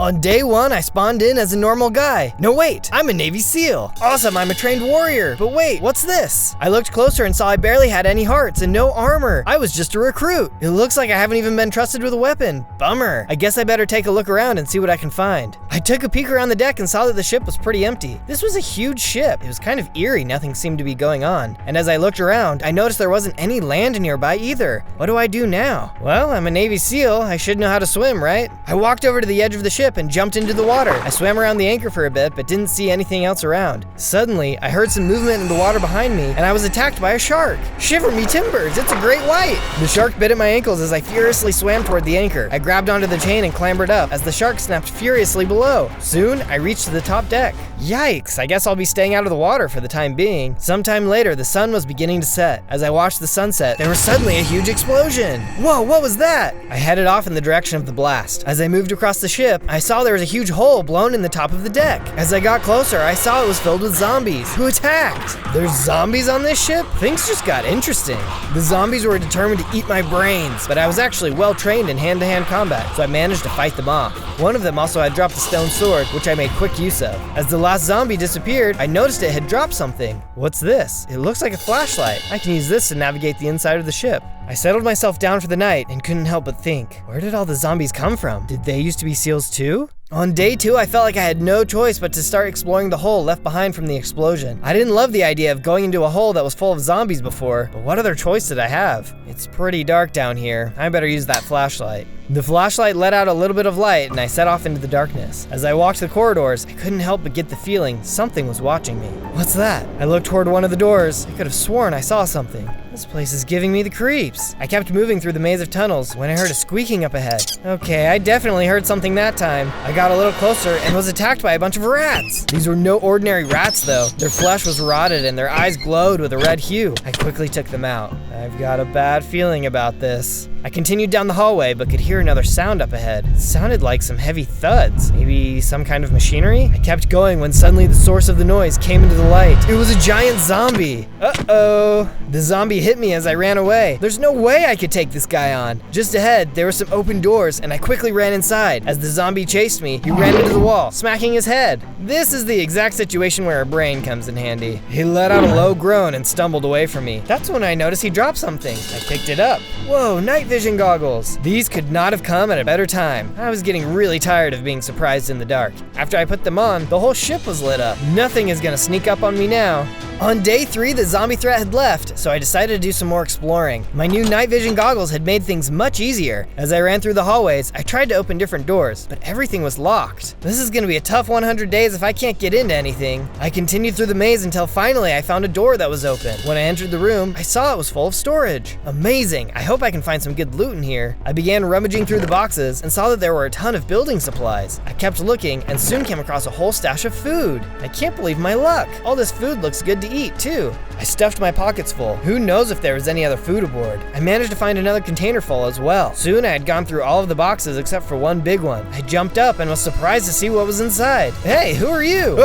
On day 1, I spawned in as a normal guy. No wait, I'm a Navy SEAL. Awesome, I'm a trained warrior. But wait, what's this? I looked closer and saw I barely had any hearts and no armor. I was just a recruit. It looks like I haven't even been trusted with a weapon. Bummer. I guess I better take a look around and see what I can find. I took a peek around the deck and saw that the ship was pretty empty. This was a huge ship. It was kind of eerie, nothing seemed to be going on. And as I looked around, I noticed there wasn't any land nearby either. What do I do now? Well, I'm a Navy SEAL. I should know how to swim, right? I walked over to the edge of the ship and jumped into the water. I swam around the anchor for a bit, but didn't see anything else around. Suddenly, I heard some movement in the water behind me, and I was attacked by a shark. Shiver me timbers, it's a great white! The shark bit at my ankles as I furiously swam toward the anchor. I grabbed onto the chain and clambered up as the shark snapped furiously below. Soon, I reached the top deck. Yikes, I guess I'll be staying out of the water for the time being. Sometime later, the sun was beginning to set. As I watched the sunset, there was suddenly a huge explosion. Whoa, what was that? I headed off in the direction of the blast. As I moved across the ship, I saw there was a huge hole blown in the top of the deck. As I got closer, I saw it was filled with zombies who attacked. There's zombies on this ship? Things just got interesting. The zombies were determined to eat my brains, but I was actually well trained in hand-to-hand combat, so I managed to fight them off. One of them also had dropped a stone sword, which I made quick use of. As the last zombie disappeared, I noticed it had dropped something. What's this? It looks like a flashlight. I can use this to navigate the inside of the ship. I settled myself down for the night and couldn't help but think, where did all the zombies come from? Did they used to be SEALs too? On day 2, I felt like I had no choice but to start exploring the hole left behind from the explosion. I didn't love the idea of going into a hole that was full of zombies before, but what other choice did I have? It's pretty dark down here. I better use that flashlight. The flashlight let out a little bit of light and I set off into the darkness. As I walked the corridors, I couldn't help but get the feeling something was watching me. What's that? I looked toward one of the doors. I could have sworn I saw something. This place is giving me the creeps. I kept moving through the maze of tunnels when I heard a squeaking up ahead. Okay, I definitely heard something that time. I got a little closer and was attacked by a bunch of rats. These were no ordinary rats though. Their flesh was rotted and their eyes glowed with a red hue. I quickly took them out. I've got a bad feeling about this. I continued down the hallway but could hear another sound up ahead. It sounded like some heavy thuds. Maybe some kind of machinery? I kept going when suddenly the source of the noise came into the light. It was a giant zombie. Uh-oh. The zombie hit me as I ran away. There's no way I could take this guy on. Just ahead, there were some open doors and I quickly ran inside. As the zombie chased me, he ran into the wall, smacking his head. This is the exact situation where a brain comes in handy. He let out a low groan and stumbled away from me. That's when I noticed he dropped something. I picked it up. Whoa, night vision goggles. These could not have come at a better time. I was getting really tired of being surprised in the dark. After I put them on, the whole ship was lit up. Nothing is gonna sneak up on me now. On day 3, the zombie threat had left, so I decided to do some more exploring. My new night vision goggles had made things much easier. As I ran through the hallways, I tried to open different doors, but everything was locked. This is gonna be a tough 100 days if I can't get into anything. I continued through the maze until finally I found a door that was open. When I entered the room, I saw it was full of storage. Amazing, I hope I can find some good loot in here. I began rummaging through the boxes and saw that there were a ton of building supplies. I kept looking and soon came across a whole stash of food. I can't believe my luck. All this food looks good to eat too. I stuffed my pockets full. Who knows if there was any other food aboard. I managed to find another container full as well. Soon I had gone through all of the boxes except for one big one. I jumped up and was surprised to see what was inside. Hey, who are you?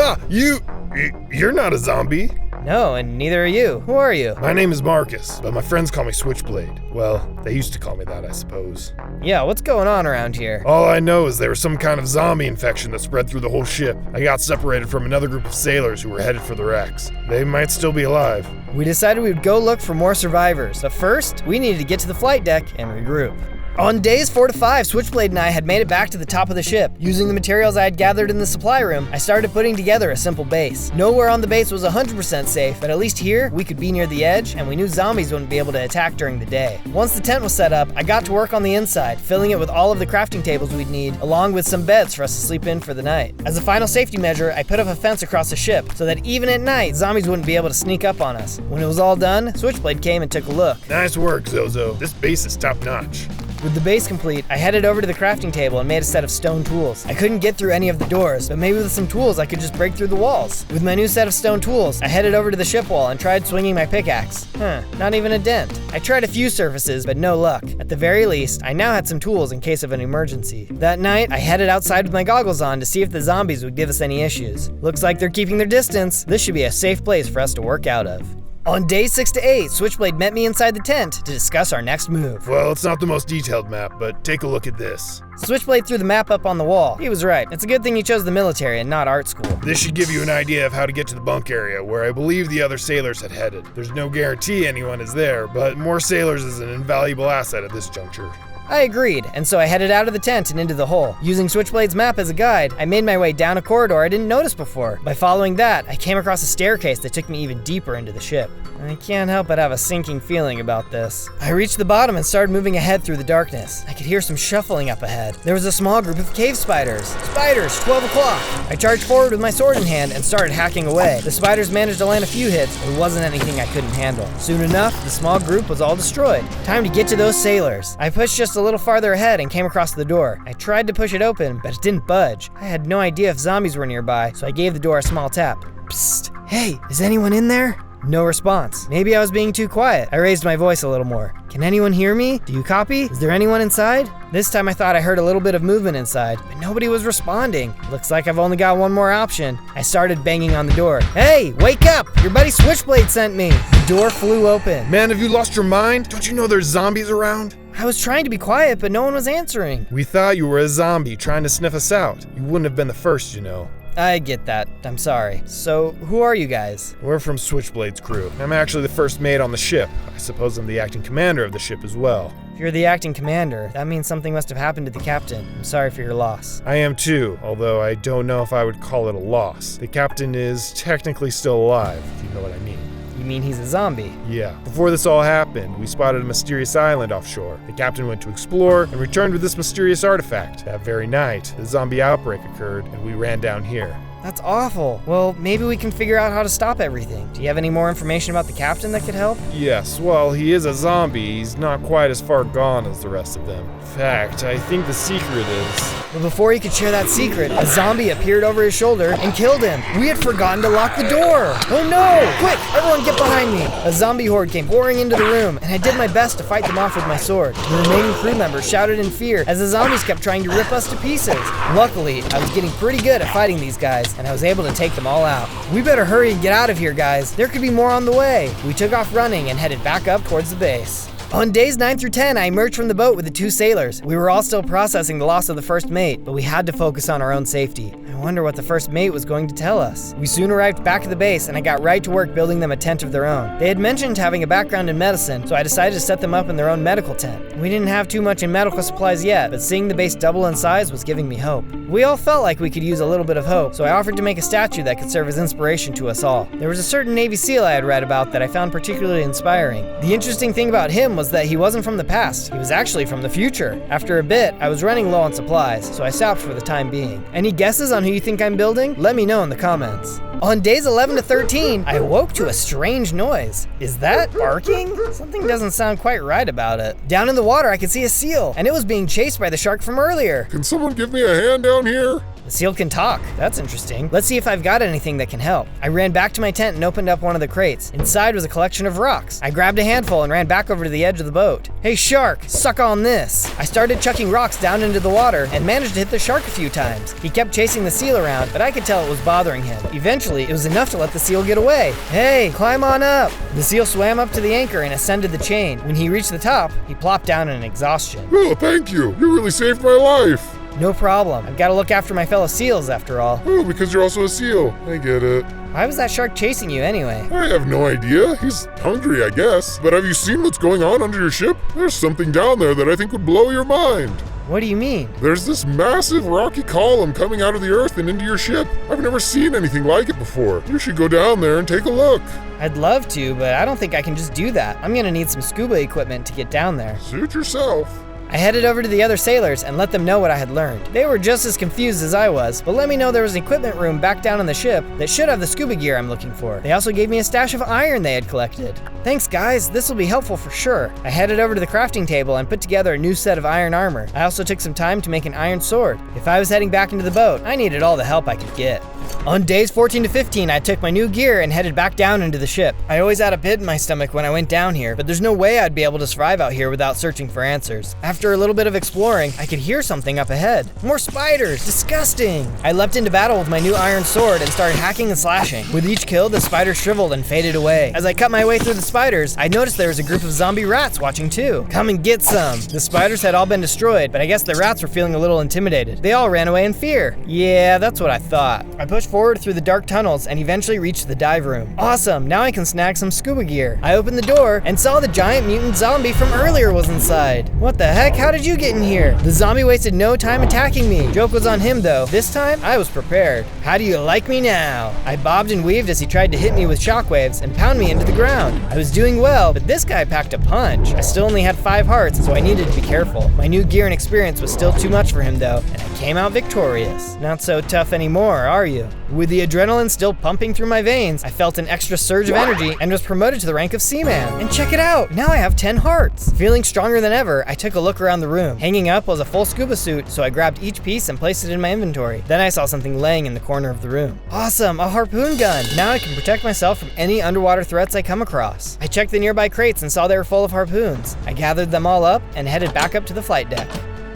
You're not a zombie. No, and neither are you. Who are you? My name is Marcus, but my friends call me Switchblade. Well, they used to call me that, I suppose. Yeah, what's going on around here? All I know is there was some kind of zombie infection that spread through the whole ship. I got separated from another group of sailors who were headed for the wrecks. They might still be alive. We decided we would go look for more survivors, but first, we needed to get to the flight deck and regroup. On days 4 to 5, Switchblade and I had made it back to the top of the ship. Using the materials I had gathered in the supply room, I started putting together a simple base. Nowhere on the base was 100% safe, but at least here, we could be near the edge, and we knew zombies wouldn't be able to attack during the day. Once the tent was set up, I got to work on the inside, filling it with all of the crafting tables we'd need, along with some beds for us to sleep in for the night. As a final safety measure, I put up a fence across the ship, so that even at night, zombies wouldn't be able to sneak up on us. When it was all done, Switchblade came and took a look. Nice work, Zozo. This base is top-notch. With the base complete, I headed over to the crafting table and made a set of stone tools. I couldn't get through any of the doors, but maybe with some tools I could just break through the walls. With my new set of stone tools, I headed over to the ship wall and tried swinging my pickaxe. Not even a dent. I tried a few surfaces, but no luck. At the very least, I now had some tools in case of an emergency. That night, I headed outside with my goggles on to see if the zombies would give us any issues. Looks like they're keeping their distance. This should be a safe place for us to work out of. On days 6 to 8, Switchblade met me inside the tent to discuss our next move. Well, it's not the most detailed map, but take a look at this. Switchblade threw the map up on the wall. He was right. It's a good thing he chose the military and not art school. This should give you an idea of how to get to the bunk area, where I believe the other sailors had headed. There's no guarantee anyone is there, but more sailors is an invaluable asset at this juncture. I agreed, and so I headed out of the tent and into the hole. Using Switchblade's map as a guide, I made my way down a corridor I didn't notice before. By following that, I came across a staircase that took me even deeper into the ship. I can't help but have a sinking feeling about this. I reached the bottom and started moving ahead through the darkness. I could hear some shuffling up ahead. There was a small group of cave spiders. Spiders, 12 o'clock! I charged forward with my sword in hand and started hacking away. The spiders managed to land a few hits, but it wasn't anything I couldn't handle. Soon enough, the small group was all destroyed. Time to get to those sailors. I pushed just a little farther ahead and came across the door. I tried to push it open, but it didn't budge. I had no idea if zombies were nearby, so I gave the door a small tap. Psst! Hey, is anyone in there? No response. Maybe I was being too quiet. I raised my voice a little more. Can anyone hear me? Do you copy? Is there anyone inside? This time I thought I heard a little bit of movement inside, but nobody was responding. Looks like I've only got one more option. I started banging on the door. Hey, wake up! Your buddy Switchblade sent me. The door flew open. Man, have you lost your mind? Don't you know there's zombies around? I was trying to be quiet, but no one was answering. We thought you were a zombie trying to sniff us out. You wouldn't have been the first, you know. I get that. I'm sorry. So, who are you guys? We're from Switchblade's crew. I'm actually the first mate on the ship. I suppose I'm the acting commander of the ship as well. If you're the acting commander, that means something must have happened to the captain. I'm sorry for your loss. I am too, although I don't know if I would call it a loss. The captain is technically still alive, if you know what I mean. You mean he's a zombie? Yeah. Before this all happened, we spotted a mysterious island offshore. The captain went to explore and returned with this mysterious artifact. That very night, the zombie outbreak occurred and we ran down here. That's awful. Well, maybe we can figure out how to stop everything. Do you have any more information about the captain that could help? Yes, well, he is a zombie. He's not quite as far gone as the rest of them. In fact, I think the secret is... But before he could share that secret, a zombie appeared over his shoulder and killed him. We had forgotten to lock the door. Oh no! Quick, everyone get behind me. A zombie horde came pouring into the room, and I did my best to fight them off with my sword. The remaining crew members shouted in fear as the zombies kept trying to rip us to pieces. Luckily, I was getting pretty good at fighting these guys, and I was able to take them all out. We better hurry and get out of here, guys. There could be more on the way. We took off running and headed back up towards the base. On days 9 through 10, I emerged from the boat with the 2 sailors. We were all still processing the loss of the first mate, but we had to focus on our own safety. I wonder what the first mate was going to tell us. We soon arrived back at the base, and I got right to work building them a tent of their own. They had mentioned having a background in medicine, so I decided to set them up in their own medical tent. We didn't have too much in medical supplies yet, but seeing the base double in size was giving me hope. We all felt like we could use a little bit of hope, so I offered to make a statue that could serve as inspiration to us all. There was a certain Navy SEAL I had read about that I found particularly inspiring. The interesting thing about him was that he wasn't from the past, he was actually from the future. After a bit, I was running low on supplies, so I stopped for the time being. Any guesses on who you think I'm building? Let me know in the comments. On days 11 to 13, I awoke to a strange noise. Is that barking? Something doesn't sound quite right about it. Down in the water, I could see a seal, and it was being chased by the shark from earlier. Can someone give me a hand down here? The seal can talk. That's interesting. Let's see if I've got anything that can help. I ran back to my tent and opened up one of the crates. Inside was a collection of rocks. I grabbed a handful and ran back over to the edge of the boat. Hey shark, suck on this. I started chucking rocks down into the water and managed to hit the shark a few times. He kept chasing the seal around, but I could tell it was bothering him. Eventually, it was enough to let the seal get away. Hey, climb on up. The seal swam up to the anchor and ascended the chain. When he reached the top, he plopped down in exhaustion. Oh, thank you. You really saved my life. No problem. I've got to look after my fellow seals after all. Oh, because you're also a seal. I get it. Why was that shark chasing you anyway? I have no idea. He's hungry, I guess. But have you seen what's going on under your ship? There's something down there that I think would blow your mind. What do you mean? There's this massive rocky column coming out of the earth and into your ship. I've never seen anything like it before. You should go down there and take a look. I'd love to, but I don't think I can just do that. I'm gonna need some scuba equipment to get down there. Suit yourself. I headed over to the other sailors and let them know what I had learned. They were just as confused as I was, but let me know there was an equipment room back down on the ship that should have the scuba gear I'm looking for. They also gave me a stash of iron they had collected. Thanks guys, this will be helpful for sure. I headed over to the crafting table and put together a new set of iron armor. I also took some time to make an iron sword. If I was heading back into the boat, I needed all the help I could get. On days 14 to 15, I took my new gear and headed back down into the ship. I always had a pit in my stomach when I went down here, but there's no way I'd be able to survive out here without searching for answers. After a little bit of exploring, I could hear something up ahead. More spiders! Disgusting! I leapt into battle with my new iron sword and started hacking and slashing. With each kill, the spider shriveled and faded away. As I cut my way through the spiders, I noticed there was a group of zombie rats watching too. Come and get some! The spiders had all been destroyed, but I guess the rats were feeling a little intimidated. They all ran away in fear. Yeah, that's what I thought. I pushed forward through the dark tunnels and eventually reached the dive room. Awesome, now I can snag some scuba gear. I opened the door and saw the giant mutant zombie from earlier was inside. What the heck? How did you get in here? The zombie wasted no time attacking me. Joke was on him though. This time, I was prepared. How do you like me now? I bobbed and weaved as he tried to hit me with shockwaves and pound me into the ground. I was doing well, but this guy packed a punch. I still only had 5 hearts, so I needed to be careful. My new gear and experience was still too much for him though, and I came out victorious. Not so tough anymore, are you? With the adrenaline still pumping through my veins, I felt an extra surge of energy and was promoted to the rank of Seaman. And check it out, now I have 10 hearts. Feeling stronger than ever, I took a look around the room. Hanging up was a full scuba suit, so I grabbed each piece and placed it in my inventory. Then I saw something laying in the corner of the room. Awesome, a harpoon gun. Now I can protect myself from any underwater threats I come across. I checked the nearby crates and saw they were full of harpoons. I gathered them all up and headed back up to the flight deck.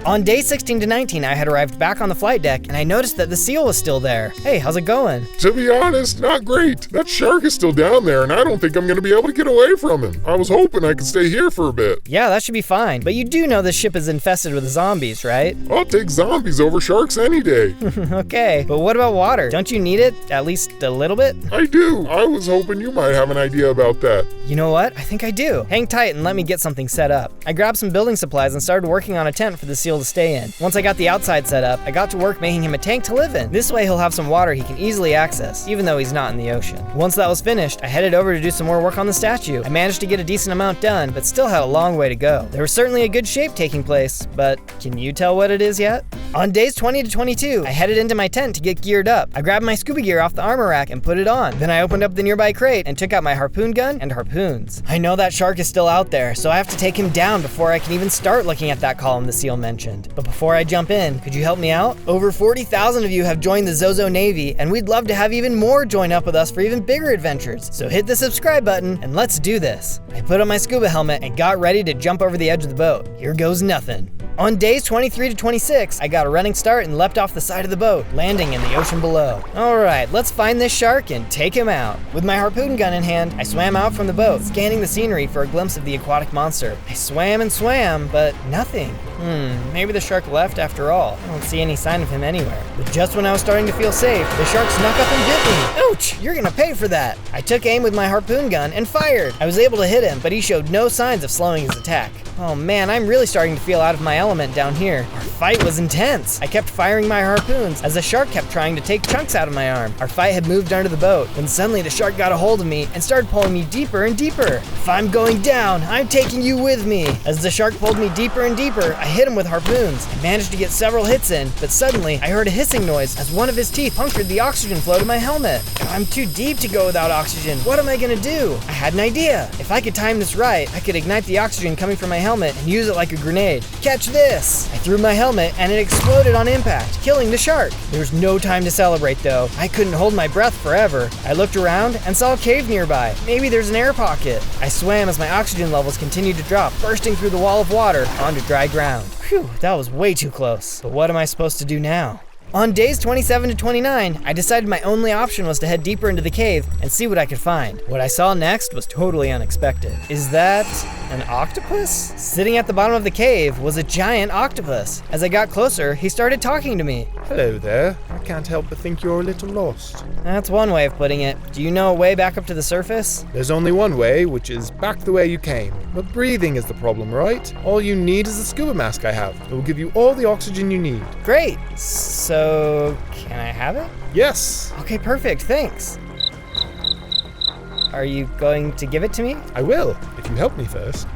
On day 16 to 19, I had arrived back on the flight deck and I noticed that the seal was still there. Hey, how's it going? To be honest, not great. That shark is still down there and I don't think I'm gonna be able to get away from him. I was hoping I could stay here for a bit. Yeah, that should be fine. But you do know this ship is infested with zombies, right? I'll take zombies over sharks any day. Okay, but what about water? Don't you need it? At least a little bit? I do. I was hoping you might have an idea about that. You know what? I think I do. Hang tight and let me get something set up. I grabbed some building supplies and started working on a tent for the seal to stay in. Once I got the outside set up, I got to work making him a tank to live in. This way he'll have some water he can easily access, even though he's not in the ocean. Once that was finished, I headed over to do some more work on the statue. I managed to get a decent amount done, but still had a long way to go. There was certainly a good shape taking place, but can you tell what it is yet? On days 20 to 22, I headed into my tent to get geared up. I grabbed my scuba gear off the armor rack and put it on. Then I opened up the nearby crate and took out my harpoon gun and harpoons. I know that shark is still out there, so I have to take him down before I can even start looking at that column the seal mentioned. But before I jump in, could you help me out? Over 40,000 of you have joined the Zozo Navy, and we'd love to have even more join up with us for even bigger adventures. So hit the subscribe button and let's do this. I put on my scuba helmet and got ready to jump over the edge of the boat. Here goes nothing. On days 23 to 26, I got a running start and leapt off the side of the boat, landing in the ocean below. Alright, let's find this shark and take him out. With my harpoon gun in hand, I swam out from the boat, scanning the scenery for a glimpse of the aquatic monster. I swam and swam, but nothing. Maybe the shark left after all. I don't see any sign of him anywhere. But just when I was starting to feel safe, the shark snuck up and bit me. Ouch! You're gonna pay for that. I took aim with my harpoon gun and fired. I was able to hit him, but he showed no signs of slowing his attack. Oh man, I'm really starting to feel out of my element down here. Our fight was intense. I kept firing my harpoons as the shark kept trying to take chunks out of my arm. Our fight had moved under the boat when suddenly the shark got a hold of me and started pulling me deeper and deeper. If I'm going down, I'm taking you with me. As the shark pulled me deeper and deeper, I hit him with harpoons. I managed to get several hits in, but suddenly I heard a hissing noise as one of his teeth punctured the oxygen flow to my helmet. I'm too deep to go without oxygen. What am I gonna do? I had an idea. If I could time this right, I could ignite the oxygen coming from my helmet and use it like a grenade. Catch this! I threw my helmet and it exploded on impact, killing the shark. There was no time to celebrate though. I couldn't hold my breath forever. I looked around and saw a cave nearby. Maybe there's an air pocket. I swam as my oxygen levels continued to drop, bursting through the wall of water onto dry ground. Phew, that was way too close. But what am I supposed to do now? On days 27 to 29, I decided my only option was to head deeper into the cave and see what I could find. What I saw next was totally unexpected. Is that an octopus? Sitting at the bottom of the cave was a giant octopus. As I got closer, he started talking to me. Hello there. I can't help but think you're a little lost. That's one way of putting it. Do you know a way back up to the surface? There's only one way, which is back the way you came. But breathing is the problem, right? All you need is the scuba mask I have. It will give you all the oxygen you need. Great. So, can I have it? Yes. Okay, perfect. Thanks. Are you going to give it to me? I will, if you help me first.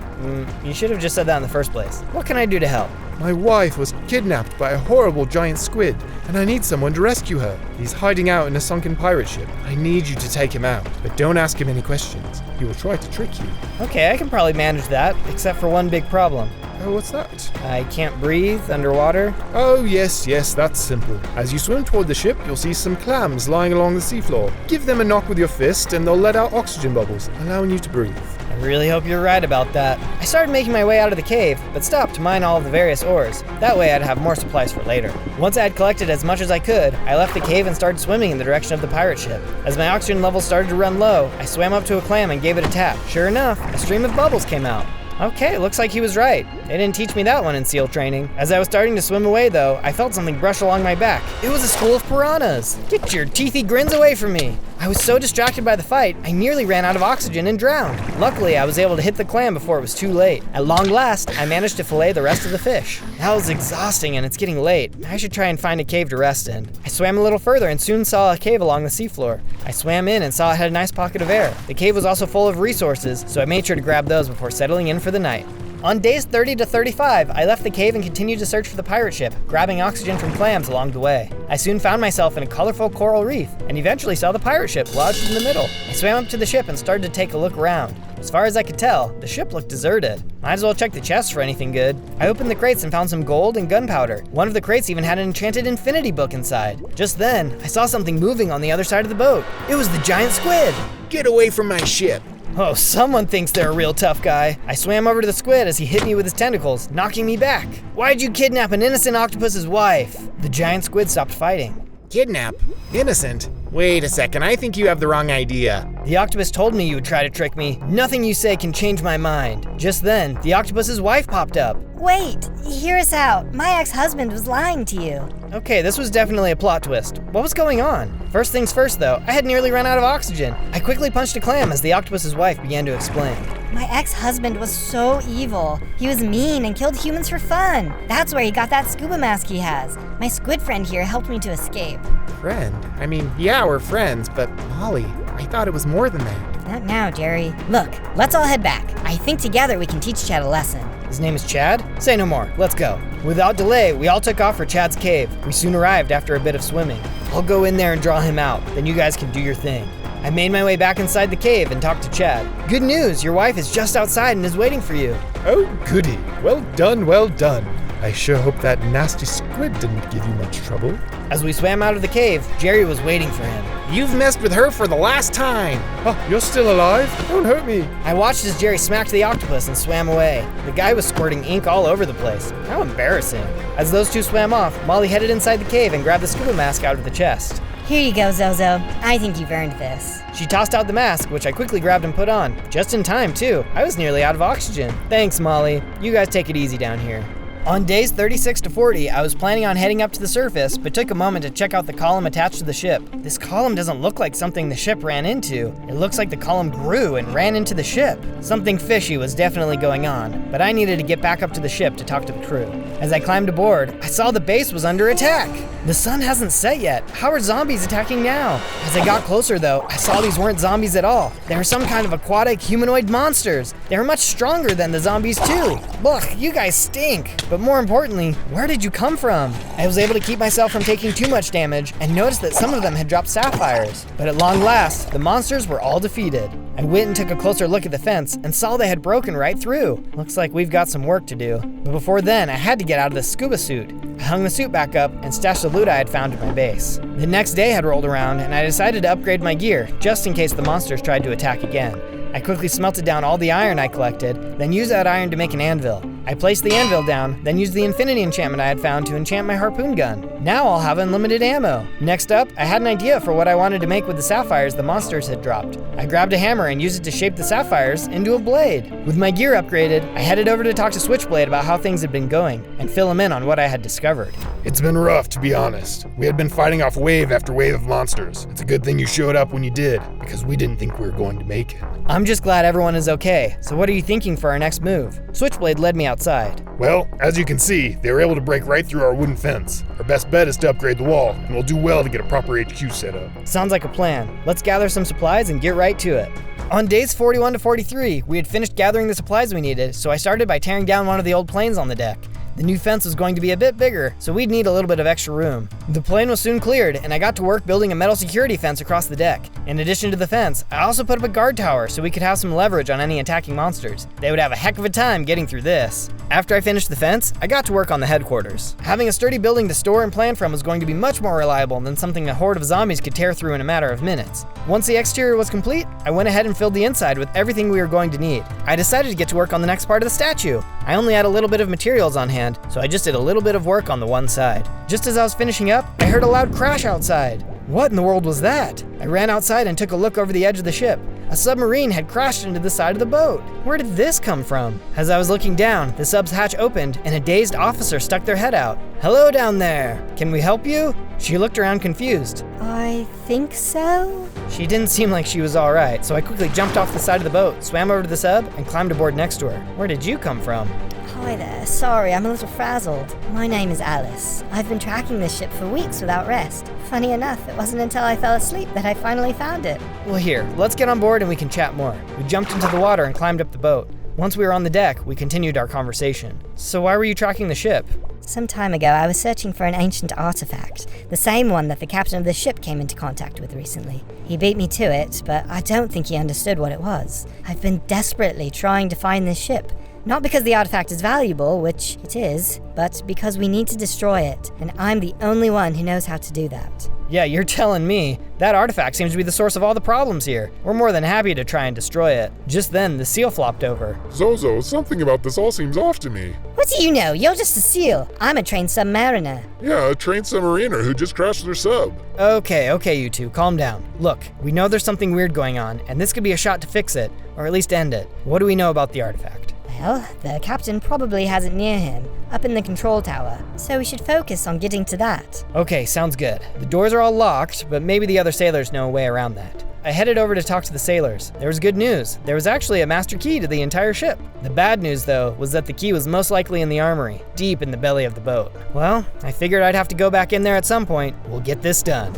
You should have just said that in the first place. What can I do to help? My wife was kidnapped by a horrible giant squid, and I need someone to rescue her. He's hiding out in a sunken pirate ship. I need you to take him out, but don't ask him any questions. He will try to trick you. Okay, I can probably manage that, except for one big problem. Oh, what's that? I can't breathe underwater. Oh, yes, that's simple. As you swim toward the ship, you'll see some clams lying along the seafloor. Give them a knock with your fist, and they'll let out oxygen bubbles, allowing you to breathe. I really hope you're right about that. I started making my way out of the cave, but stopped to mine all of the various ores. That way I'd have more supplies for later. Once I had collected as much as I could, I left the cave and started swimming in the direction of the pirate ship. As my oxygen levels started to run low, I swam up to a clam and gave it a tap. Sure enough, a stream of bubbles came out. Okay, looks like he was right. They didn't teach me that one in SEAL training. As I was starting to swim away though, I felt something brush along my back. It was a school of piranhas. Get your teethy grins away from me. I was so distracted by the fight, I nearly ran out of oxygen and drowned. Luckily, I was able to hit the clam before it was too late. At long last, I managed to fillet the rest of the fish. That was exhausting and it's getting late. I should try and find a cave to rest in. I swam a little further and soon saw a cave along the seafloor. I swam in and saw it had a nice pocket of air. The cave was also full of resources, so I made sure to grab those before settling in for the night. On days 30 to 35, I left the cave and continued to search for the pirate ship, grabbing oxygen from clams along the way. I soon found myself in a colorful coral reef, and eventually saw the pirate ship lodged in the middle. I swam up to the ship and started to take a look around. As far as I could tell, the ship looked deserted. Might as well check the chests for anything good. I opened the crates and found some gold and gunpowder. One of the crates even had an enchanted infinity book inside. Just then, I saw something moving on the other side of the boat. It was the giant squid! Get away from my ship! Oh, someone thinks they're a real tough guy. I swam over to the squid as he hit me with his tentacles, knocking me back. Why'd you kidnap an innocent octopus's wife? The giant squid stopped fighting. Kidnap? Innocent? Wait a second, I think you have the wrong idea. The octopus told me you would try to trick me. Nothing you say can change my mind. Just then, the octopus's wife popped up. Wait, hear us out. My ex-husband was lying to you. Okay, this was definitely a plot twist. What was going on? First things first though, I had nearly run out of oxygen. I quickly punched a clam as the octopus's wife began to explain. My ex-husband was so evil. He was mean and killed humans for fun. That's where he got that scuba mask he has. My squid friend here helped me to escape. Friend? I mean, yeah, we're friends, but Molly, I thought it was more than that. Not now, Jerry. Look, let's all head back. I think together we can teach Chad a lesson. His name is Chad? Say no more, let's go. Without delay, we all took off for Chad's cave. We soon arrived after a bit of swimming. I'll go in there and draw him out, then you guys can do your thing. I made my way back inside the cave and talked to Chad. Good news, your wife is just outside and is waiting for you. Oh, goody. Well done, well done. I sure hope that nasty squid didn't give you much trouble. As we swam out of the cave, Jerry was waiting for him. You've messed with her for the last time. Oh, you're still alive? Don't hurt me. I watched as Jerry smacked the octopus and swam away. The guy was squirting ink all over the place. How embarrassing. As those two swam off, Molly headed inside the cave and grabbed the scuba mask out of the chest. Here you go, Zozo. I think you've earned this. She tossed out the mask, which I quickly grabbed and put on. Just in time, too. I was nearly out of oxygen. Thanks, Molly. You guys take it easy down here. On days 36 to 40, I was planning on heading up to the surface, but took a moment to check out the column attached to the ship. This column doesn't look like something the ship ran into. It looks like the column grew and ran into the ship. Something fishy was definitely going on, but I needed to get back up to the ship to talk to the crew. As I climbed aboard, I saw the base was under attack. The sun hasn't set yet. How are zombies attacking now? As I got closer though, I saw these weren't zombies at all. They were some kind of aquatic humanoid monsters. They were much stronger than the zombies too. Ugh, you guys stink. But more importantly, where did you come from? I was able to keep myself from taking too much damage and noticed that some of them had dropped sapphires. But at long last, the monsters were all defeated. I went and took a closer look at the fence and saw they had broken right through. Looks like we've got some work to do. But before then, I had to get out of the scuba suit. I hung the suit back up and stashed the loot I had found at my base. The next day had rolled around and I decided to upgrade my gear, just in case the monsters tried to attack again. I quickly smelted down all the iron I collected, then used that iron to make an anvil. I placed the anvil down, then used the infinity enchantment I had found to enchant my harpoon gun. Now I'll have unlimited ammo. Next up, I had an idea for what I wanted to make with the sapphires the monsters had dropped. I grabbed a hammer and used it to shape the sapphires into a blade. With my gear upgraded, I headed over to talk to Switchblade about how things had been going, and fill him in on what I had discovered. It's been rough, to be honest. We had been fighting off wave after wave of monsters. It's a good thing you showed up when you did, because we didn't think we were going to make it. I'm just glad everyone is okay, so what are you thinking for our next move? Switchblade led me outside. Well, as you can see, they were able to break right through our wooden fence. Our best bet is to upgrade the wall, and we'll do well to get a proper HQ set up. Sounds like a plan. Let's gather some supplies and get right to it. On days 41 to 43, we had finished gathering the supplies we needed, so I started by tearing down one of the old planes on the deck. The new fence was going to be a bit bigger, so we'd need a little bit of extra room. The plane was soon cleared, and I got to work building a metal security fence across the deck. In addition to the fence, I also put up a guard tower so we could have some leverage on any attacking monsters. They would have a heck of a time getting through this. After I finished the fence, I got to work on the headquarters. Having a sturdy building to store and plan from was going to be much more reliable than something a horde of zombies could tear through in a matter of minutes. Once the exterior was complete, I went ahead and filled the inside with everything we were going to need. I decided to get to work on the next part of the statue. I only had a little bit of materials on hand, so I just did a little bit of work on the one side. Just as I was finishing up, I heard a loud crash outside. What in the world was that? I ran outside and took a look over the edge of the ship. A submarine had crashed into the side of the boat. Where did this come from? As I was looking down, the sub's hatch opened and a dazed officer stuck their head out. "Hello down there. Can we help you?" She looked around confused. I think so? She didn't seem like she was all right, so I quickly jumped off the side of the boat, swam over to the sub, and climbed aboard next to her. Where did you come from? Hi there, sorry, I'm a little frazzled. My name is Alice. I've been tracking this ship for weeks without rest. Funny enough, it wasn't until I fell asleep that I finally found it. Well here, let's get on board and we can chat more. We jumped into the water and climbed up the boat. Once we were on the deck, we continued our conversation. So why were you tracking the ship? Some time ago, I was searching for an ancient artifact, the same one that the captain of the ship came into contact with recently. He beat me to it, but I don't think he understood what it was. I've been desperately trying to find this ship. Not because the artifact is valuable, which it is, but because we need to destroy it, and I'm the only one who knows how to do that. Yeah, you're telling me. That artifact seems to be the source of all the problems here. We're more than happy to try and destroy it. Just then, the seal flopped over. Zozo, something about this all seems off to me. What do you know? You're just a seal. I'm a trained submariner. Yeah, a trained submariner who just crashed their sub. Okay, you two, calm down. Look, we know there's something weird going on, and this could be a shot to fix it, or at least end it. What do we know about the artifact? Well, the captain probably has it near him, up in the control tower, so we should focus on getting to that. Okay, sounds good. The doors are all locked, but maybe the other sailors know a way around that. I headed over to talk to the sailors. There was good news. There was actually a master key to the entire ship. The bad news, though, was that the key was most likely in the armory, deep in the belly of the boat. Well, I figured I'd have to go back in there at some point. We'll get this done.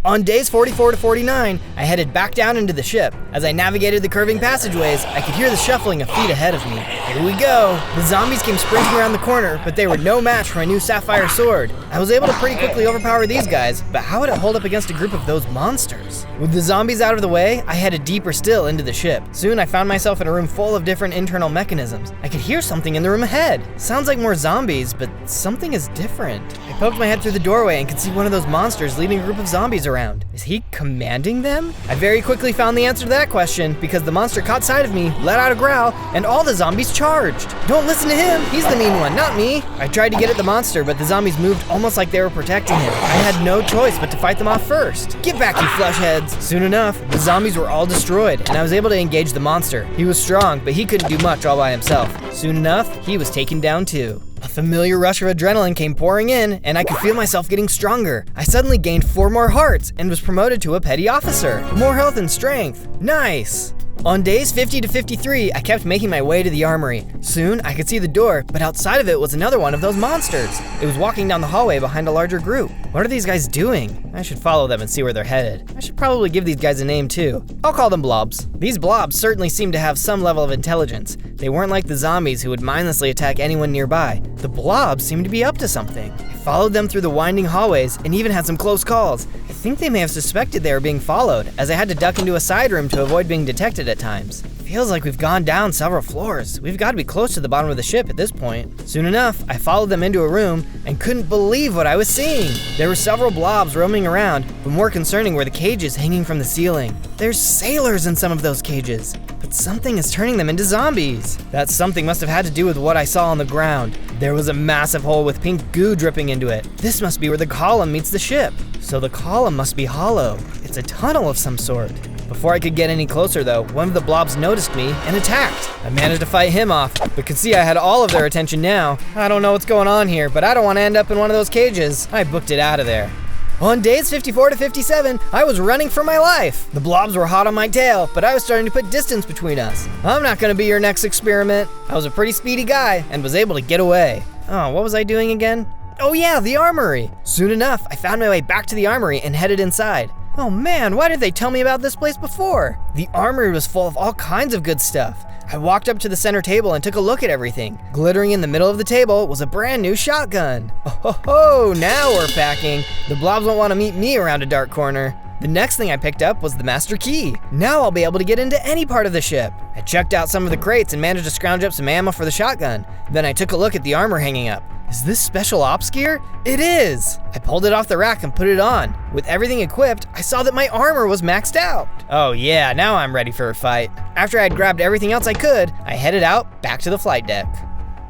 On days 44 to 49, I headed back down into the ship. As I navigated the curving passageways, I could hear the shuffling of feet ahead of me. Here we go. The zombies came sprinting around the corner, but they were no match for my new sapphire sword. I was able to pretty quickly overpower these guys, but how would it hold up against a group of those monsters? With the zombies out of the way, I headed deeper still into the ship. Soon I found myself in a room full of different internal mechanisms. I could hear something in the room ahead. Sounds like more zombies, but something is different. I poked my head through the doorway and could see one of those monsters leading a group of zombies around. Is he commanding them? I very quickly found the answer to that question because the monster caught sight of me, let out a growl, and all the zombies charged. Don't listen to him, he's the mean one, not me. I tried to get at the monster, but the zombies moved almost like they were protecting him. I had no choice but to fight them off first. Get back, you flushheads. Soon enough, the zombies were all destroyed, and I was able to engage the monster. He was strong, but he couldn't do much all by himself. Soon enough, he was taken down too. A familiar rush of adrenaline came pouring in, and I could feel myself getting stronger. I suddenly gained 4 more hearts and was promoted to a petty officer. More health and strength. Nice. On days 50 to 53, I kept making my way to the armory. Soon, I could see the door, but outside of it was another one of those monsters. It was walking down the hallway behind a larger group. What are these guys doing? I should follow them and see where they're headed. I should probably give these guys a name too. I'll call them blobs. These blobs certainly seemed to have some level of intelligence. They weren't like the zombies who would mindlessly attack anyone nearby. The blobs seemed to be up to something. I followed them through the winding hallways and even had some close calls. I think they may have suspected they were being followed, as I had to duck into a side room to avoid being detected at times. Feels like we've gone down several floors. We've got to be close to the bottom of the ship at this point. Soon enough, I followed them into a room and couldn't believe what I was seeing. There were several blobs roaming around, but more concerning were the cages hanging from the ceiling. There's sailors in some of those cages, but something is turning them into zombies. That something must have had to do with what I saw on the ground. There was a massive hole with pink goo dripping into it. This must be where the column meets the ship. So the column must be hollow. It's a tunnel of some sort. Before I could get any closer though, one of the blobs noticed me and attacked. I managed to fight him off, but could see I had all of their attention now. I don't know what's going on here, but I don't want to end up in one of those cages. I booked it out of there. On days 54 to 57, I was running for my life. The blobs were hot on my tail, but I was starting to put distance between us. I'm not gonna be your next experiment. I was a pretty speedy guy and was able to get away. Oh, what was I doing again? Oh yeah, the armory. Soon enough, I found my way back to the armory and headed inside. Oh man, why did they tell me about this place before? The armory was full of all kinds of good stuff. I walked up to the center table and took a look at everything. Glittering in the middle of the table was a brand new shotgun. Oh ho ho, now we're packing. The blobs won't want to meet me around a dark corner. The next thing I picked up was the master key. Now I'll be able to get into any part of the ship. I checked out some of the crates and managed to scrounge up some ammo for the shotgun. Then I took a look at the armor hanging up. Is this special ops gear? It is! I pulled it off the rack and put it on. With everything equipped, I saw that my armor was maxed out. Oh yeah, now I'm ready for a fight. After I had grabbed everything else I could, I headed out back to the flight deck.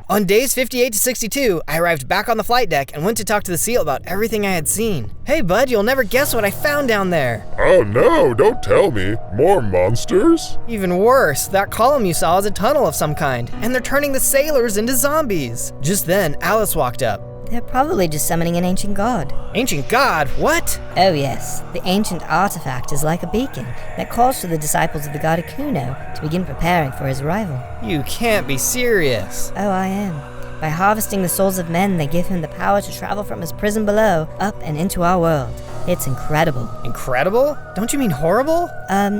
On days 58 to 62, I arrived back on the flight deck and went to talk to the SEAL about everything I had seen. Hey bud, you'll never guess what I found down there. Oh no, don't tell me. More monsters? Even worse, that column you saw is a tunnel of some kind, and they're turning the sailors into zombies. Just then, Alice walked up. They're probably just summoning an ancient god. Ancient god? What? Oh yes, the ancient artifact is like a beacon that calls to the disciples of the god Akuno to begin preparing for his arrival. You can't be serious. Oh, I am. By harvesting the souls of men, they give him the power to travel from his prison below, up and into our world. It's incredible. Incredible? Don't you mean horrible?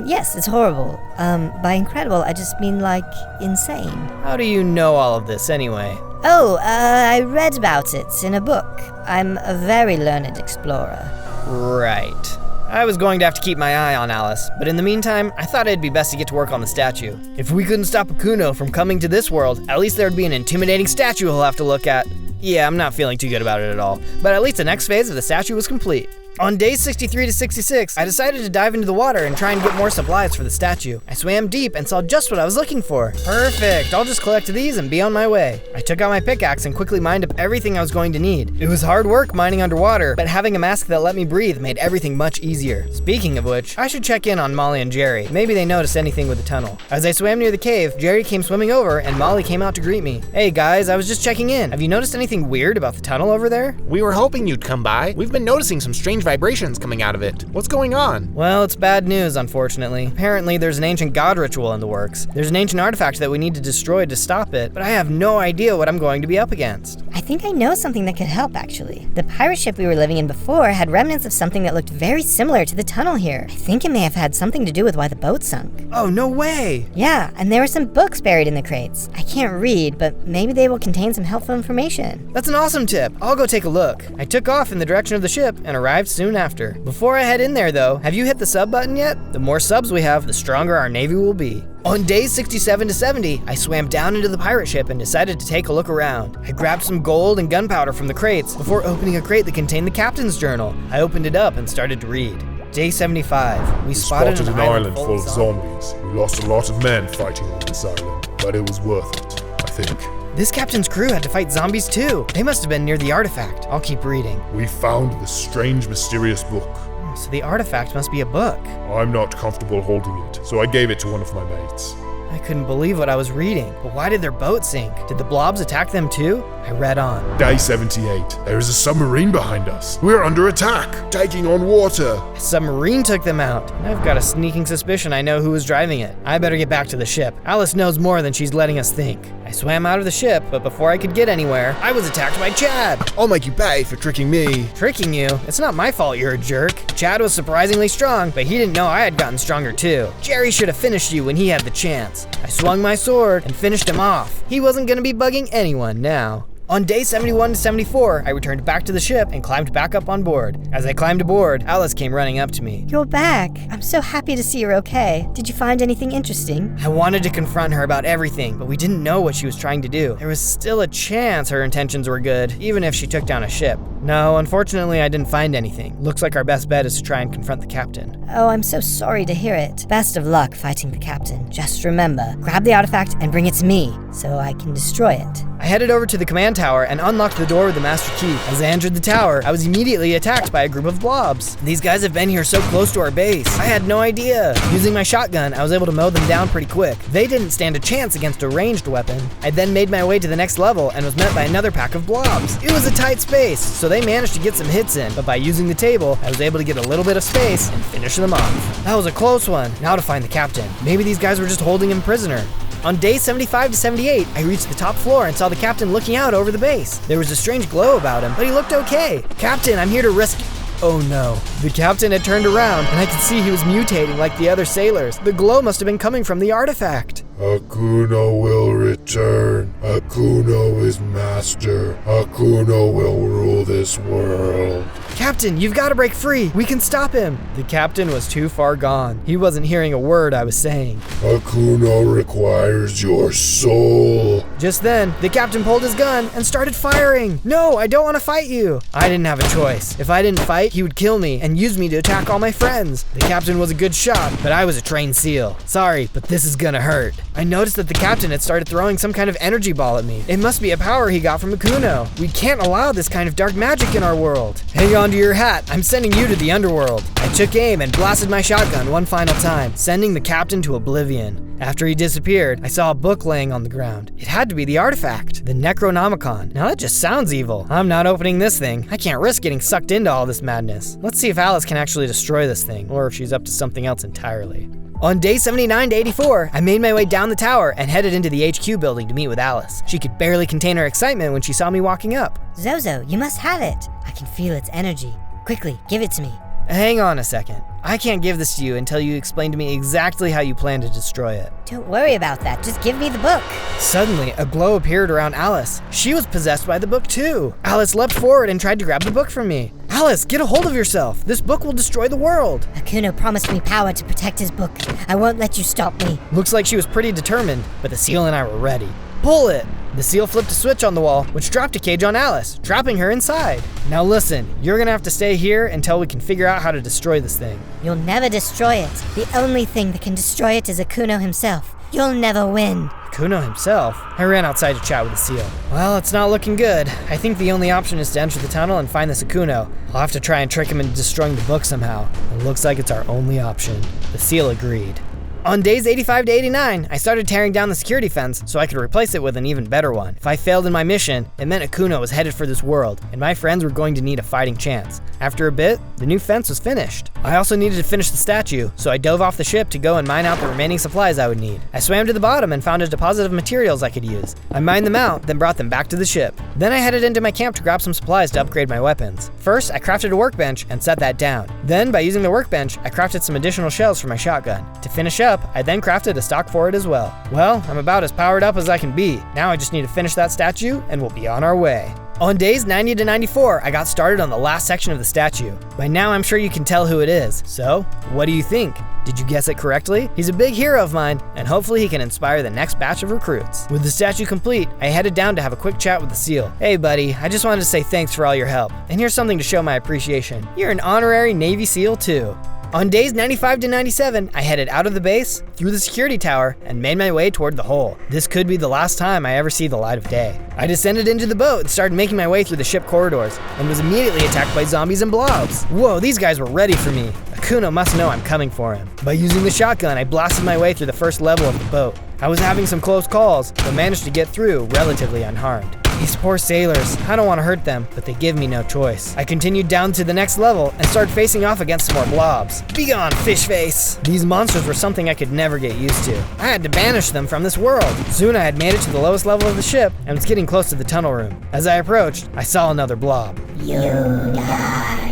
Yes, it's horrible. By incredible, I just mean, like, insane. How do you know all of this anyway? Oh, I read about it in a book. I'm a very learned explorer. Right. I was going to have to keep my eye on Alice, but in the meantime, I thought it'd be best to get to work on the statue. If we couldn't stop Akuno from coming to this world, at least there'd be an intimidating statue he'll have to look at. Yeah, I'm not feeling too good about it at all, but at least the next phase of the statue was complete. On days 63 to 66, I decided to dive into the water and try and get more supplies for the statue. I swam deep and saw just what I was looking for. Perfect, I'll just collect these and be on my way. I took out my pickaxe and quickly mined up everything I was going to need. It was hard work mining underwater, but having a mask that let me breathe made everything much easier. Speaking of which, I should check in on Molly and Jerry. Maybe they noticed anything with the tunnel. As I swam near the cave, Jerry came swimming over and Molly came out to greet me. Hey guys, I was just checking in. Have you noticed anything weird about the tunnel over there? We were hoping you'd come by. We've been noticing some strange vibrations coming out of it. What's going on? Well, it's bad news, unfortunately. Apparently, there's an ancient god ritual in the works. There's an ancient artifact that we need to destroy to stop it, but I have no idea what I'm going to be up against. I think I know something that could help, actually. The pirate ship we were living in before had remnants of something that looked very similar to the tunnel here. I think it may have had something to do with why the boat sunk. Oh, no way! Yeah, and there were some books buried in the crates. I can't read, but maybe they will contain some helpful information. That's an awesome tip. I'll go take a look. I took off in the direction of the ship and arrived soon after. Before I head in there though, have you hit the sub button yet? The more subs we have, the stronger our navy will be. On days 67 to 70, I swam down into the pirate ship and decided to take a look around. I grabbed some gold and gunpowder from the crates before opening a crate that contained the captain's journal. I opened it up and started to read. Day 75, we spotted an island full of zombies. We lost a lot of men fighting on this island, but it was worth it, I think. This captain's crew had to fight zombies too. They must have been near the artifact. I'll keep reading. We found this strange, mysterious book. So the artifact must be a book. I'm not comfortable holding it, so I gave it to one of my mates. I couldn't believe what I was reading. But why did their boat sink? Did the blobs attack them too? I read on. Day 78. There is a submarine behind us. We're under attack, taking on water. A submarine took them out. I've got a sneaking suspicion I know who was driving it. I better get back to the ship. Alice knows more than she's letting us think. I swam out of the ship, but before I could get anywhere, I was attacked by Chad. I'll make you pay for tricking me. Tricking you? It's not my fault you're a jerk. Chad was surprisingly strong, but he didn't know I had gotten stronger too. Jerry should have finished you when he had the chance. I swung my sword and finished him off. He wasn't gonna be bugging anyone now. On day 71 to 74, I returned back to the ship and climbed back up on board. As I climbed aboard, Alice came running up to me. You're back. I'm so happy to see you're okay. Did you find anything interesting? I wanted to confront her about everything, but we didn't know what she was trying to do. There was still a chance her intentions were good, even if she took down a ship. No, unfortunately, I didn't find anything. Looks like our best bet is to try and confront the captain. Oh, I'm so sorry to hear it. Best of luck fighting the captain. Just remember, grab the artifact and bring it to me, so I can destroy it. I headed over to the command tower and unlocked the door with the master key. As I entered the tower, I was immediately attacked by a group of blobs. These guys have been here so close to our base. I had no idea. Using my shotgun, I was able to mow them down pretty quick. They didn't stand a chance against a ranged weapon. I then made my way to the next level and was met by another pack of blobs. It was a tight space, so they managed to get some hits in, but by using the table, I was able to get a little bit of space and finish them off. That was a close one. Now to find the captain. Maybe these guys were just holding him prisoner. On day 75 to 78, I reached the top floor and saw the captain looking out over the base. There was a strange glow about him, but he looked okay. Captain, I'm here to rescue. Oh no. The captain had turned around, and I could see he was mutating like the other sailors. The glow must have been coming from the artifact. Akuno will return. Akuno is master. Akuno will rule this world. Captain, you've got to break free. We can stop him. The captain was too far gone. He wasn't hearing a word I was saying. Akuno requires your soul. Just then, the captain pulled his gun and started firing. No, I don't want to fight you. I didn't have a choice. If I didn't fight, he would kill me and use me to attack all my friends. The captain was a good shot, but I was a trained SEAL. Sorry, but this is gonna hurt. I noticed that the captain had started throwing some kind of energy ball at me. It must be a power he got from Akuno. We can't allow this kind of dark magic in our world. Hang on to your hat. I'm sending you to the underworld. I took aim and blasted my shotgun one final time, sending the captain to oblivion. After he disappeared, I saw a book laying on the ground. It had to be the artifact, the Necronomicon. Now that just sounds evil. I'm not opening this thing. I can't risk getting sucked into all this madness. Let's see if Alice can actually destroy this thing, or if she's up to something else entirely. On day 79 to 84, I made my way down the tower and headed into the HQ building to meet with Alice. She could barely contain her excitement when she saw me walking up. Zozo, you must have it. I can feel its energy. Quickly, give it to me. Hang on a second. I can't give this to you until you explain to me exactly how you plan to destroy it. Don't worry about that. Just give me the book. Suddenly, a glow appeared around Alice. She was possessed by the book too. Alice leapt forward and tried to grab the book from me. Alice, get a hold of yourself. This book will destroy the world. Akuno promised me power to protect his book. I won't let you stop me. Looks like she was pretty determined, but the seal and I were ready. Pull it! The seal flipped a switch on the wall, which dropped a cage on Alice, trapping her inside. Now listen, you're gonna have to stay here until we can figure out how to destroy this thing. You'll never destroy it. The only thing that can destroy it is Akuno himself. You'll never win. Akuno himself? I ran outside to chat with the seal. Well, it's not looking good. I think the only option is to enter the tunnel and find this Akuno. I'll have to try and trick him into destroying the book somehow. It looks like it's our only option. The seal agreed. On days 85 to 89, I started tearing down the security fence so I could replace it with an even better one. If I failed in my mission, it meant Akuno was headed for this world, and my friends were going to need a fighting chance. After a bit, the new fence was finished. I also needed to finish the statue, so I dove off the ship to go and mine out the remaining supplies I would need. I swam to the bottom and found a deposit of materials I could use. I mined them out, then brought them back to the ship. Then I headed into my camp to grab some supplies to upgrade my weapons. First, I crafted a workbench and set that down. Then, by using the workbench, I crafted some additional shells for my shotgun. To finish up, I then crafted a stock for it as well. Well, I'm about as powered up as I can be. Now I just need to finish that statue and we'll be on our way. On days 90 to 94, I got started on the last section of the statue. By now I'm sure you can tell who it is. So, what do you think? Did you guess it correctly? He's a big hero of mine, and hopefully he can inspire the next batch of recruits. With the statue complete, I headed down to have a quick chat with the seal. Hey buddy, I just wanted to say thanks for all your help. And here's something to show my appreciation. You're an honorary Navy SEAL too. On days 95 to 97, I headed out of the base, through the security tower, and made my way toward the hole. This could be the last time I ever see the light of day. I descended into the boat and started making my way through the ship corridors, and was immediately attacked by zombies and blobs. Whoa, these guys were ready for me. Akuno must know I'm coming for him. By using the shotgun, I blasted my way through the first level of the boat. I was having some close calls, but managed to get through relatively unharmed. These poor sailors, I don't want to hurt them, but they give me no choice. I continued down to the next level and started facing off against some more blobs. Be gone, fish face! These monsters were something I could never get used to. I had to banish them from this world. Soon I had made it to the lowest level of the ship and was getting close to the tunnel room. As I approached, I saw another blob. You die.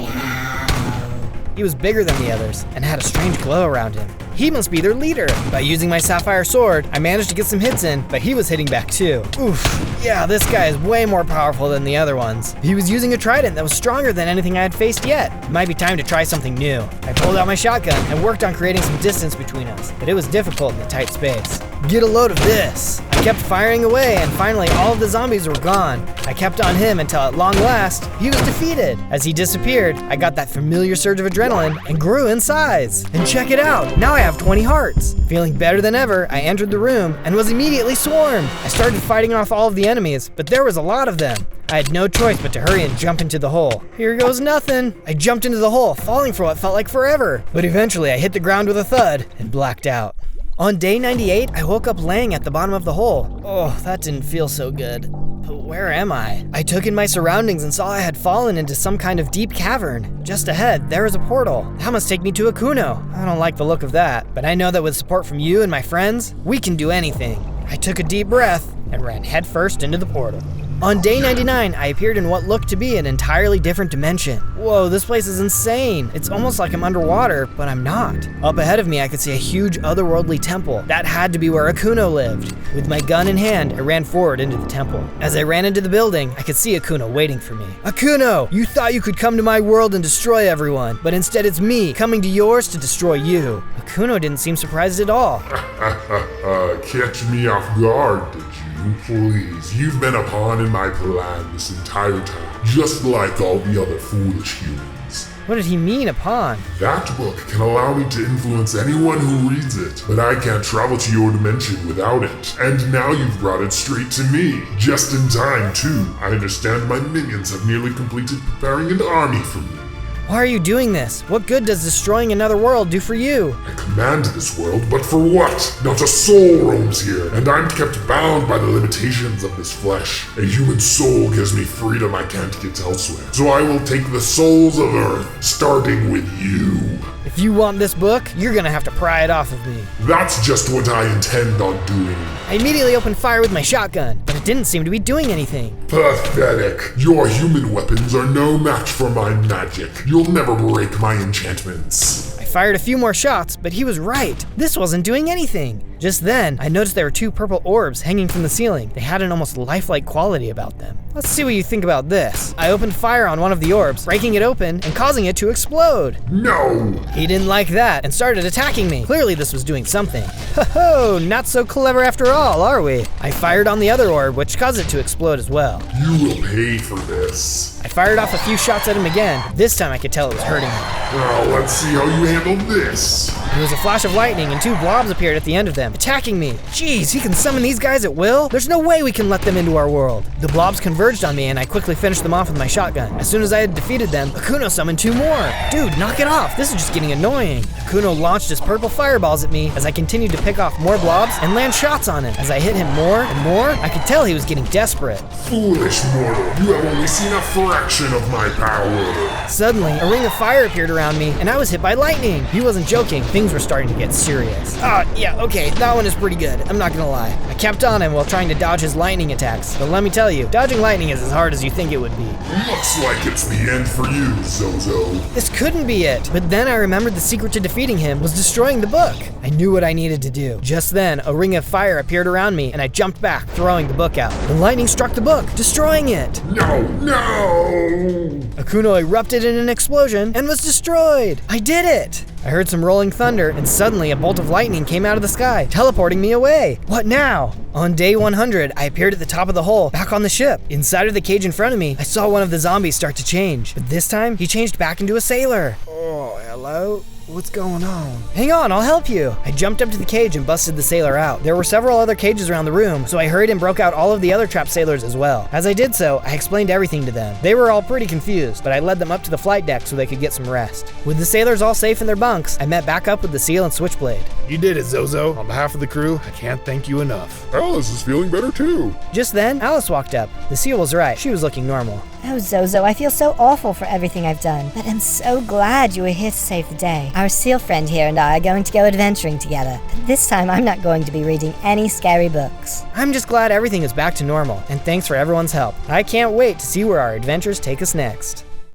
He was bigger than the others and had a strange glow around him. He must be their leader. By using my sapphire sword, I managed to get some hits in, but he was hitting back too. Oof, yeah, this guy is way more powerful than the other ones. He was using a trident that was stronger than anything I had faced yet. It might be time to try something new. I pulled out my shotgun and worked on creating some distance between us, but it was difficult in the tight space. Get a load of this. I kept firing away and finally all of the zombies were gone. I kept on him until at long last, he was defeated. As he disappeared, I got that familiar surge of adrenaline and grew in size. And check it out, now I have 20 hearts. Feeling better than ever, I entered the room and was immediately swarmed. I started fighting off all of the enemies, but there was a lot of them. I had no choice but to hurry and jump into the hole. Here goes nothing. I jumped into the hole, falling for what felt like forever. But eventually I hit the ground with a thud and blacked out. On day 98, I woke up laying at the bottom of the hole. Oh, that didn't feel so good. But where am I? I took in my surroundings and saw I had fallen into some kind of deep cavern. Just ahead, there is a portal. That must take me to Akuno. I don't like the look of that, but I know that with support from you and my friends, we can do anything. I took a deep breath and ran headfirst into the portal. On day 99, I appeared in what looked to be an entirely different dimension. Whoa, this place is insane. It's almost like I'm underwater, but I'm not. Up ahead of me, I could see a huge otherworldly temple. That had to be where Akuno lived. With my gun in hand, I ran forward into the temple. As I ran into the building, I could see Akuno waiting for me. Akuno, you thought you could come to my world and destroy everyone, but instead it's me coming to yours to destroy you. Akuno didn't seem surprised at all. Catch me off guard, did you? Please, you've been a pawn in my plan this entire time, just like all the other foolish humans. What did he mean, a pawn? That book can allow me to influence anyone who reads it, but I can't travel to your dimension without it. And now you've brought it straight to me, just in time too. I understand my minions have nearly completed preparing an army for me. Why are you doing this? What good does destroying another world do for you? I command this world, but for what? Not a soul roams here, and I'm kept bound by the limitations of this flesh. A human soul gives me freedom I can't get elsewhere. So I will take the souls of Earth, starting with you. If you want this book, you're gonna have to pry it off of me. That's just what I intend on doing. I immediately opened fire with my shotgun, but it didn't seem to be doing anything. Pathetic. Your human weapons are no match for my magic. You'll never break my enchantments. I fired a few more shots, but he was right. This wasn't doing anything. Just then, I noticed there were 2 purple orbs hanging from the ceiling. They had an almost lifelike quality about them. Let's see what you think about this. I opened fire on one of the orbs, breaking it open and causing it to explode. No! He didn't like that and started attacking me. Clearly this was doing something. Ho-ho, not so clever after all, are we? I fired on the other orb, which caused it to explode as well. You will pay for this. I fired off a few shots at him again. This time I could tell it was hurting me. Now let's see how you handle this. There was a flash of lightning and 2 blobs appeared at the end of them, attacking me. Jeez, he can summon these guys at will? There's no way we can let them into our world. The blobs converged on me and I quickly finished them off with my shotgun. As soon as I had defeated them, Akuno summoned 2 more. Dude, knock it off. This is just getting annoying. Akuno launched his purple fireballs at me as I continued to pick off more blobs and land shots on him. As I hit him more and more, I could tell he was getting desperate. Foolish mortal, you have only seen a fraction of my power. Suddenly, a ring of fire appeared around me and I was hit by lightning. He wasn't joking. Things were starting to get serious. Yeah, okay, that one is pretty good. I'm not gonna lie. I kept on him while trying to dodge his lightning attacks. But let me tell you, dodging lightning is as hard as you think it would be. Looks like it's the end for you, Zozo. This couldn't be it. But then I remembered the secret to defeating him was destroying the book. I knew what I needed to do. Just then, a ring of fire appeared around me and I jumped back, throwing the book out. The lightning struck the book, destroying it. No! Akuno erupted in an explosion and was destroyed. I did it. I heard some rolling thunder and suddenly a bolt of lightning came out of the sky, teleporting me away. What now? On day 100, I appeared at the top of the hole, back on the ship. Inside of the cage in front of me, I saw one of the zombies start to change. But this time, he changed back into a sailor. Oh, hello? What's going on? Hang on, I'll help you. I jumped up to the cage and busted the sailor out. There were several other cages around the room, so I hurried and broke out all of the other trapped sailors as well. As I did so, I explained everything to them. They were all pretty confused, but I led them up to the flight deck so they could get some rest. With the sailors all safe in their bunks, I met back up with the seal and switchblade. You did it, Zozo. On behalf of the crew, I can't thank you enough. Alice is feeling better too. Just then, Alice walked up. The seal was right. She was looking normal. Oh, Zozo, I feel so awful for everything I've done, but I'm so glad you were here to save the day. Our seal friend here and I are going to go adventuring together, but this time I'm not going to be reading any scary books. I'm just glad everything is back to normal, and thanks for everyone's help. I can't wait to see where our adventures take us next.